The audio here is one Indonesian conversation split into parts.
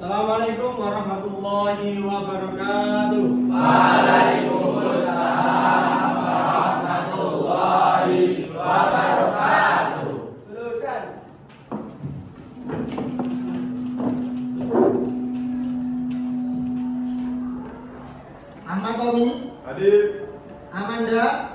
Assalamualaikum warahmatullahi wabarakatuh. Waalaikumsalam warahmatullahi wabarakatuh. Lulusan. Ahmad Tommy, Hadir. Amanda,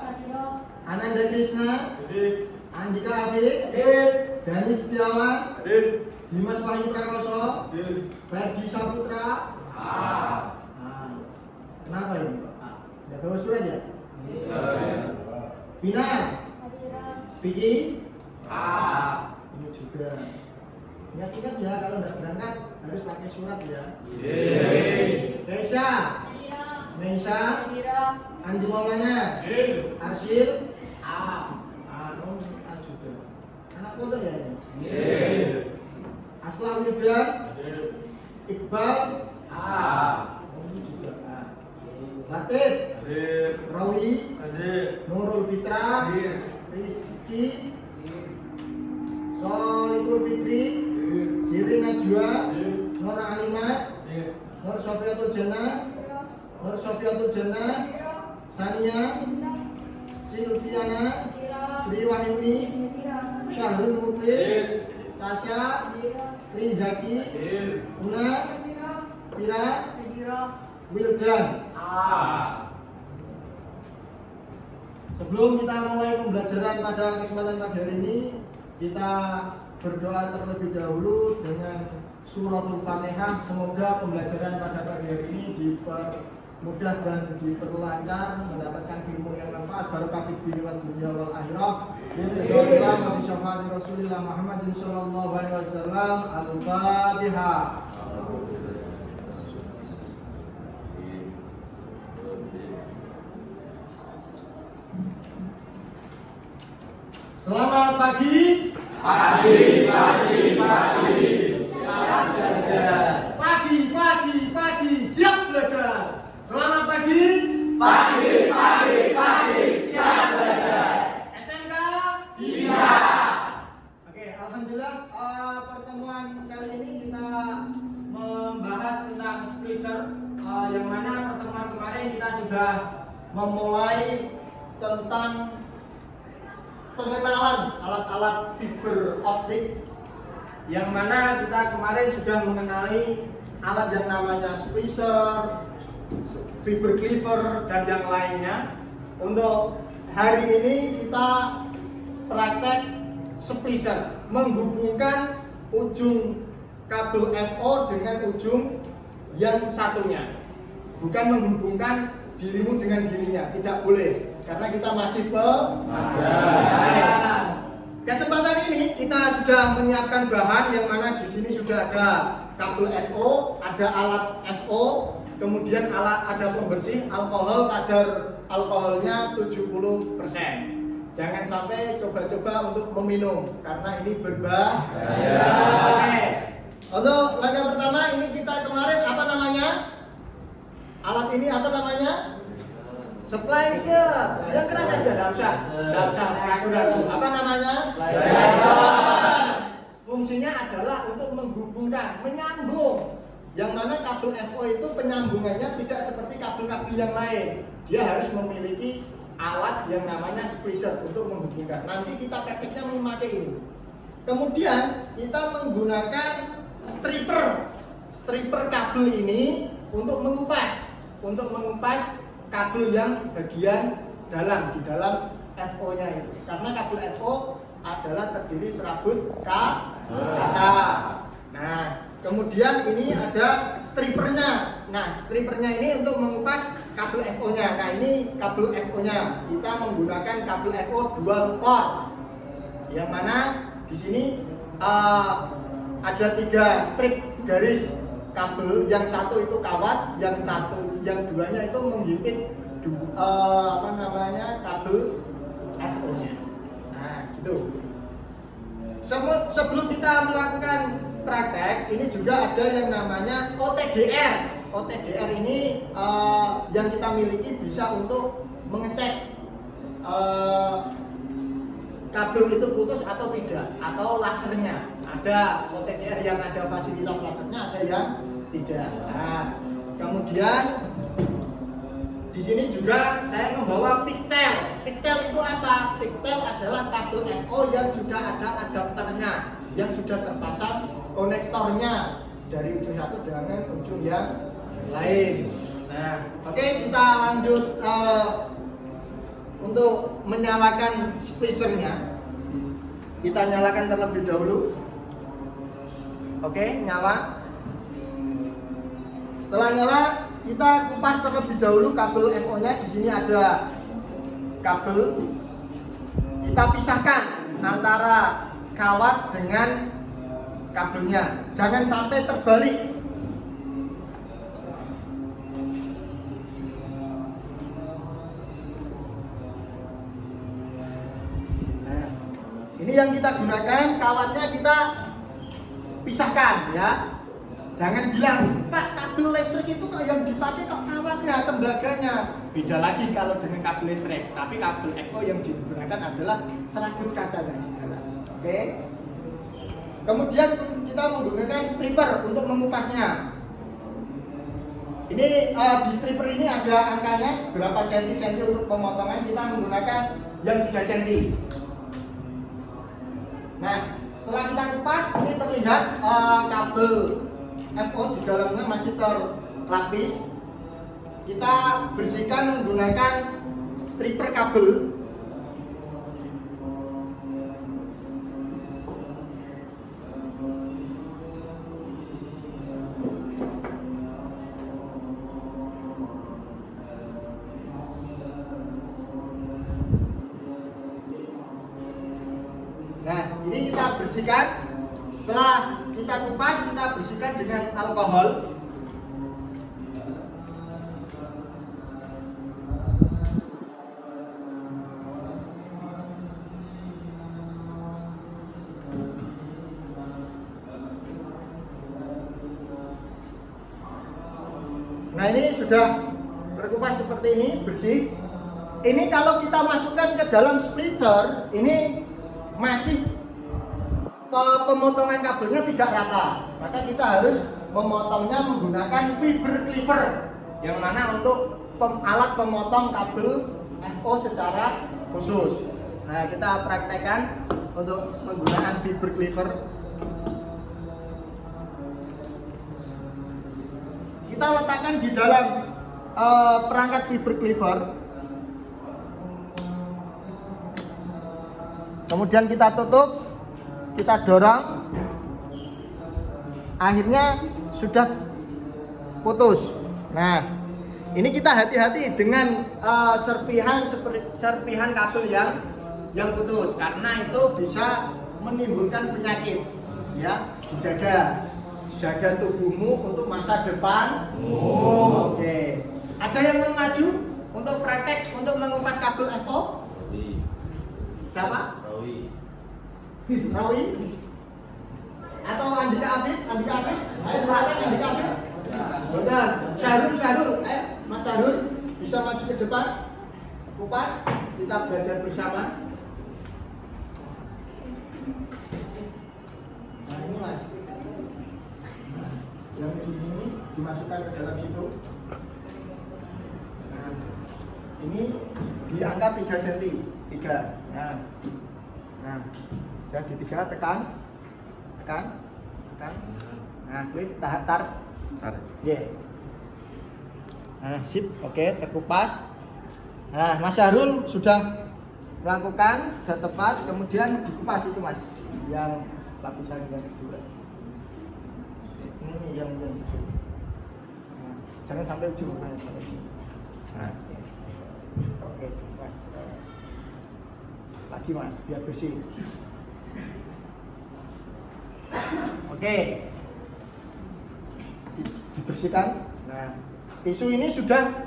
Ananda Krishna, Hadir. Andika Afif, Hadir. Dani Setiawan, Hadir. Dimas Wahyu Prakoso, Hadir. Ferdi Saputra. Kenapa ini Pak? Sudah bawa surat ya? Vina, Vicky, ini juga. Ingat-ingat ya kalau udah berangkat harus pakai surat ya. Keisha, Meisha, Andi Maulana, Arsil, kamu A juga. Anak pondok ya ini? Aslam Yudan, Iqbal, ini juga A. Latif, Hadir. Rawi, Hadir. Nurul Fitra, Hadir. Rizky, Solikul Fikri, Hadir. Siri Najwa, Hadir. Nur Alimat, Hadir. Nur Sofiatul Jannah, Nur Sofiatul Jannah, Sania, Silviana, Sri Wahyuni, Syahrul Muklis, Tasya, Rizaki, Hadir. Una, Fira, Wildan. Sebelum kita mulai pembelajaran pada kesempatan pagi hari ini, kita berdoa terlebih dahulu dengan suratul Fatihah. Semoga pembelajaran pada pagi hari ini dipermudah dan diperlancar, mendapatkan ilmu yang manfaat, barokah fid din wad dunya wal akhirah. Bismillahirrahmanirrahim. Wa bi syafaati Rasulillah Muhammadin sallallahu alaihi wasallam. Al-Fatihah. Selamat pagi. Pagi. Pagi, siap belajar. Selamat pagi. Pagi, siap belajar. SMK Bisa. Oke, alhamdulillah pertemuan kali ini kita membahas tentang splicer, yang mana pertemuan kemarin kita sudah memulai tentang pengenalan alat-alat fiber optik, yang mana kita kemarin sudah mengenali alat yang namanya splicer, fiber cleaver, dan yang lainnya. Untuk hari ini kita praktek splicer, menghubungkan ujung kabel FO dengan ujung yang satunya, bukan menghubungkan dirimu dengan dirinya, tidak boleh, karena kita masih pelajar. Kesempatan ini kita sudah menyiapkan bahan, yang mana di sini sudah ada kabel FO, ada alat FO, kemudian ada pembersih alkohol, kadar alkoholnya 70%. Jangan sampai coba-coba untuk meminum karena ini berbahaya. Oke. Untuk langkah pertama ini kita kemarin apa namanya? Alat ini apa namanya? Splicer. Yang keras aja, enggak usah ragu-ragu. Apa namanya? Splicer. Fungsinya adalah untuk menghubungkan, menyambung. Yang mana kabel FO itu penyambungannya tidak seperti kabel-kabel yang lain. Dia harus memiliki alat yang namanya splicer untuk menghubungkan. Nanti kita praktiknya memakai ini. Kemudian kita menggunakan stripper kabel ini untuk mengupas kabel yang bagian dalam, di dalam FO-nya itu. Karena kabel FO adalah terdiri serabut kaca. Nah, kemudian ini ada strippernya. Nah, strippernya ini untuk mengupas kabel FO-nya. Nah, ini kabel FO-nya. Kita menggunakan kabel FO dual core. Yang mana di sini ada 3 strip garis kabel, yang satu itu kawat, yang duanya itu menghimpit kabel FO-nya. Nah, gitu. Sebelum kita melakukan praktek, ini juga ada yang namanya OTDR. OTDR ini yang kita miliki bisa untuk mengecek kabel itu putus atau tidak, atau lasernya. Ada OTDR yang ada fasilitas lasernya, ada yang Tidak. Nah, kemudian di sini juga saya membawa pigtail. Pigtail itu apa? Pigtail adalah kabel FO yang sudah ada adapternya, yang sudah terpasang konektornya dari ujung satu dengan ujung yang lain. Nah, oke, kita lanjut untuk menyalakan splicernya. Kita nyalakan terlebih dahulu. Oke, nyala. Setelah nyala, kita kupas terlebih dahulu kabel FO-nya. Di sini ada kabel. Kita pisahkan antara kawat dengan kabelnya. Jangan sampai terbalik. Nah, ini yang kita gunakan, kawatnya kita pisahkan ya. Jangan bilang, Pak, kabel listrik itu kok yang dipakai kok kawatnya, tembaganya. Beda lagi kalau dengan kabel listrik. Tapi kabel FO yang digunakan adalah serabut kacanya di dalam. Oke. Kemudian kita menggunakan stripper untuk mengupasnya. Ini di stripper ini ada angkanya berapa senti untuk pemotongan. Kita menggunakan yang 3 cm. Nah, setelah kita kupas, ini terlihat kabel FO di dalamnya masih terlapis. Kita bersihkan menggunakan stripper kabel. Nah, ini kita bersihkan. Setelah kita kupas, kita bersihkan dengan alkohol. Nah, ini sudah terkupas seperti ini, bersih. Ini kalau kita masukkan ke dalam splitter, ini masih pemotongan kabelnya tidak rata, maka kita harus memotongnya menggunakan fiber cleaver, yang mana untuk alat pemotong kabel FO secara khusus. Nah, kita praktekkan untuk menggunakan fiber cleaver. Kita letakkan di dalam perangkat fiber cleaver. Kemudian kita tutup. Kita dorong, akhirnya sudah putus. Nah, ini kita hati-hati dengan serpihan kabel yang putus, karena itu bisa menimbulkan penyakit. Ya, jaga tubuhmu untuk masa depan. Oke. Ada yang mau maju untuk praktek untuk mengupas kabel FO? Siapa? Rawi atau Andika Afif? Ayo silakan Andika Afif. Betul. Syahrul, Mas Syahrul bisa maju ke depan. Kupas, kita belajar bersama. Nah, ini Mas. Yang ujung ini dimasukkan ke dalam situ. Nah, ini diangkat 3 cm. 3. Nah, jadi 3, tekan. Nah, klik, tarik. Nah, sip, oke, terkupas. Nah, Mas Syahrul sudah melakukan, sudah tepat. Kemudian dikupas itu Mas, yang lapisan yang kedua. Ini yang nah, jangan sampai ujung. Nah, oke, kupas. Lagi Mas, biar bersih. Oke, dibersihkan. Nah, tisu ini sudah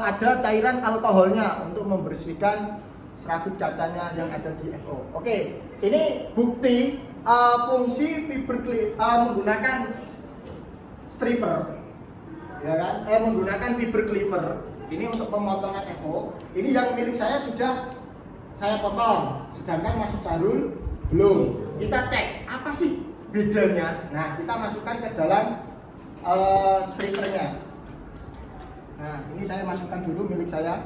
ada cairan alkoholnya untuk membersihkan serabut kacanya yang ada di FO. Oke, ini bukti fungsi fiber menggunakan stripper, ya kan? Menggunakan fiber cleaver. Ini untuk pemotongan FO. Ini yang milik saya sudah saya potong, sedangkan Mas Syahrul belum. Kita cek apa sih bedanya. Nah, kita masukkan ke dalam strikernya. Nah, ini saya masukkan dulu milik saya.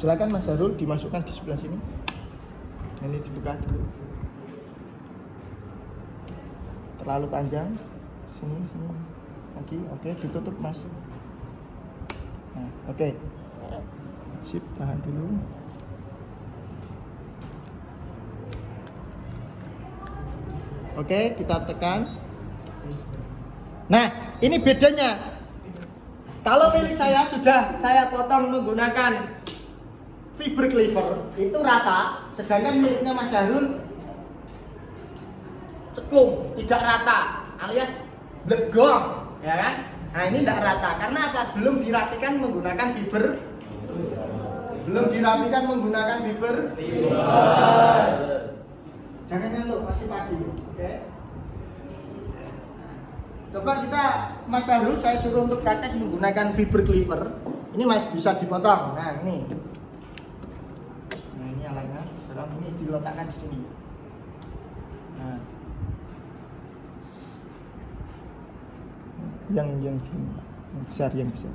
Silakan Mas Harul dimasukkan di sebelah sini. Ini dibuka dulu. Terlalu panjang. Sini lagi. Oke, ditutup Mas. Nah, oke. Sip, tahan dulu. Oke, kita tekan. Nah, ini bedanya. Kalau milik saya sudah saya potong menggunakan fiber cleaver, itu rata, sedangkan miliknya Mas Harul cekung, tidak rata, alias blegong, ya kan? Nah, ini tidak rata, karena apa? Belum dirapikan menggunakan fiber. Jangan ngantuk, masih pagi, oke? Coba kita, Mas Harul, saya suruh untuk praktek menggunakan fiber cleaver. Ini Mas bisa dipotong. Nah, ini. Nah, ini alatnya. Sekarang ini diletakkan di sini. Nah. Yang sini. Yang besar.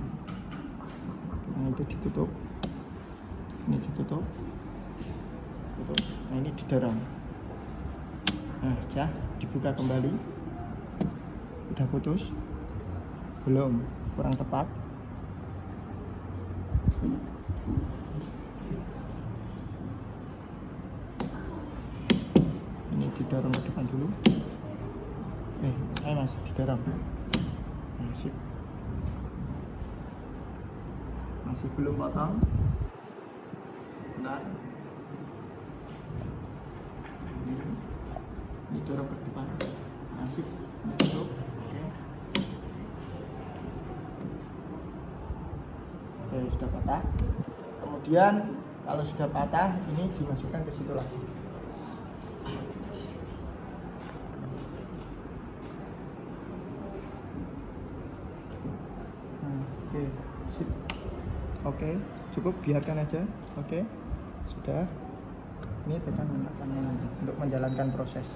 Nah, itu ditutup. Ini ditutup. Nah, ini didorong. Nah, sudah dibuka kembali. Udah putus? Belum, kurang tepat. Ini didorong ke depan dulu. Ayo Mas, didorong. Sip. Masih belum potong. Bentar. Ini dorong ke depan. Sip. Tutup. Oke, sudah patah. Kemudian kalau sudah patah, ini dimasukkan ke situ lagi. Oke, sip. Oke, cukup, biarkan aja. Oke, sudah. Ini tekan menekan untuk menjalankan proses.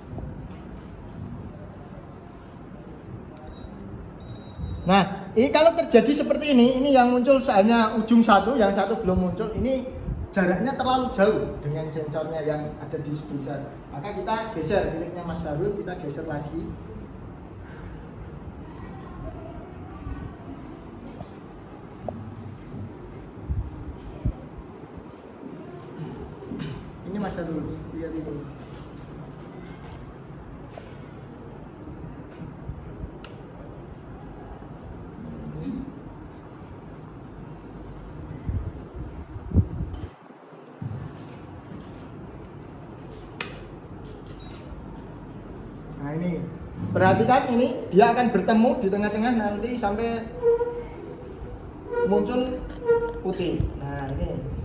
Nah, ini kalau terjadi seperti ini yang muncul hanya ujung satu, yang satu belum muncul, ini jaraknya terlalu jauh dengan sensornya yang ada di sebelah. Maka kita geser miliknya Mas Harul, kita geser lagi. Ini Mas Harul, lihat ini. Nah, ini perhatikan, ini dia akan bertemu di tengah-tengah nanti sampai muncul putih. Nah,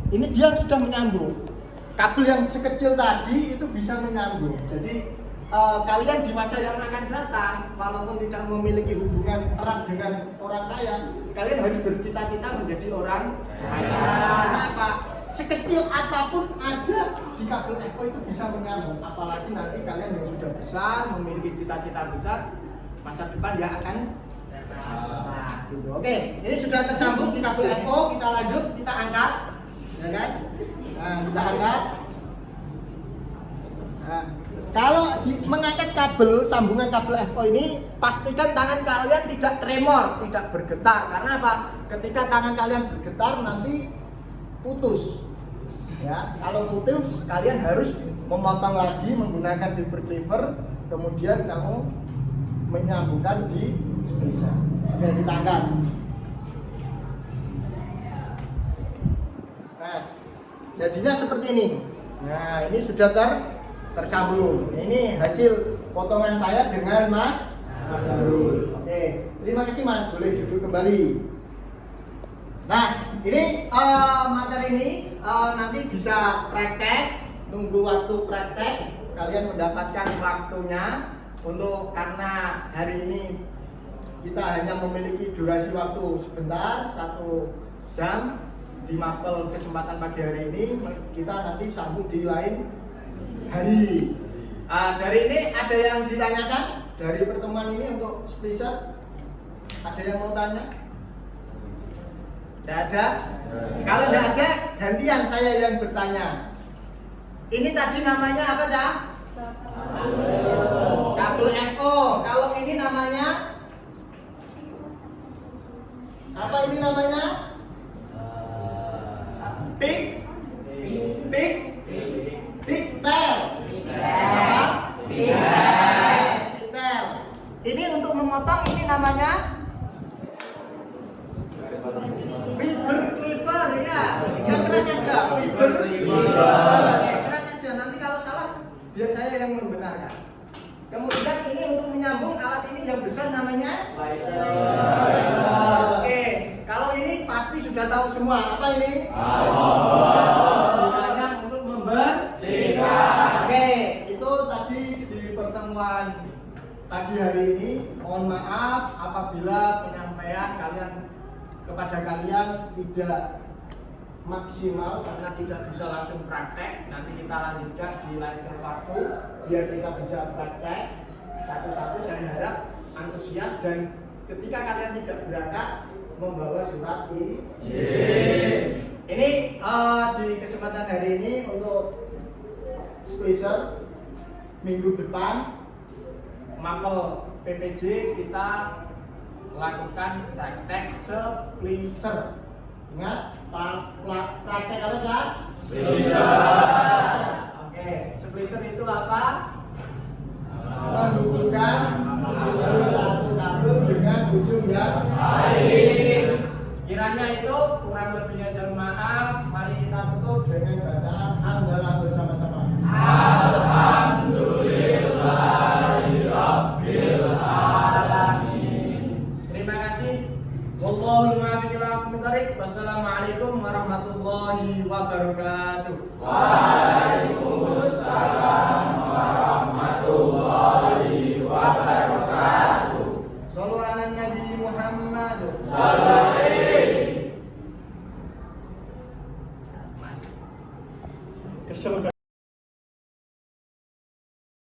ini dia sudah menyambung. Kabel yang sekecil tadi itu bisa menyambung. Jadi kalian di masa yang akan datang, walaupun tidak memiliki hubungan erat dengan orang kaya, kalian harus bercita-cita menjadi orang kaya. Kenapa? Sekecil apapun aja di kabel FO itu bisa menyambung. Apalagi nanti kalian yang sudah besar, memiliki cita-cita besar, masa depan ya akan. Nah, gitu. Oke, ini sudah tersambung di kabel FO. Kita lanjut, kita angkat, ya kan? Nah, kita angkat. Nah, kalau mengangkat kabel, sambungan kabel FO ini, pastikan tangan kalian tidak tremor, tidak bergetar. Karena apa? Ketika tangan kalian bergetar nanti putus. Ya, kalau putus kalian harus memotong lagi menggunakan fiber cleaver, kemudian kamu menyambungkan di sebelah. Oke, kita angkat. Nah, jadinya seperti ini. Nah, ini sudah tersambung. Ini hasil potongan saya dengan Mas Harul. Oke, terima kasih Mas. Boleh duduk kembali. Nah, ini materi ini nanti bisa praktek, nunggu waktu praktek, kalian mendapatkan waktunya untuk, karena hari ini kita hanya memiliki durasi waktu sebentar, 1 jam di mapel kesempatan pagi hari ini. Kita nanti sambung di lain hari. Dari ini ada yang ditanyakan dari pertemuan ini untuk Splicer? Ada yang mau tanya? Tidak ada? Kalau tidak ada, gantian saya yang bertanya. Ini tadi namanya apa, Cak? Kabel FO. Kalau ini namanya apa, ini namanya? Big tail. Apa? Big tail. Ini untuk memotong, ini namanya fiber cleaver, ya. Yang keras saja, fiber cleaver. Keras saja. Nanti kalau salah biar saya yang membenarkan. Kemudian ini untuk menyambung alat ini yang besar namanya Oke, kalau ini pasti sudah tahu semua. Apa ini? Gunanya untuk membersihkan. Oke, itu tadi di pertemuan pagi hari ini. Mohon maaf apabila penyampaian kepada kalian tidak maksimal karena tidak bisa langsung praktek. Nanti kita lanjutkan di lain waktu biar kita bisa praktek satu-satu. Saya harap antusias dan ketika kalian tidak berangkat membawa surat izin. Ini di kesempatan hari ini untuk Splicer minggu depan mapel PPJ kita lakukan praktek Splicer. Ingat, praktek apa, Cak? Oke, Splicer itu apa? Menghubungkan ujung satu kabel dengan ujung yang lain. Kiranya itu kurang lebihnya saya maaf. Mari kita tutup dengan bacaan hamdalah bersama-sama. Alhamdulillahirabbil alamin. Terima kasih. Wallahul muwaffiq ila aqwamit thoriq. Wassalamualaikum warahmatullahi wabarakatuh.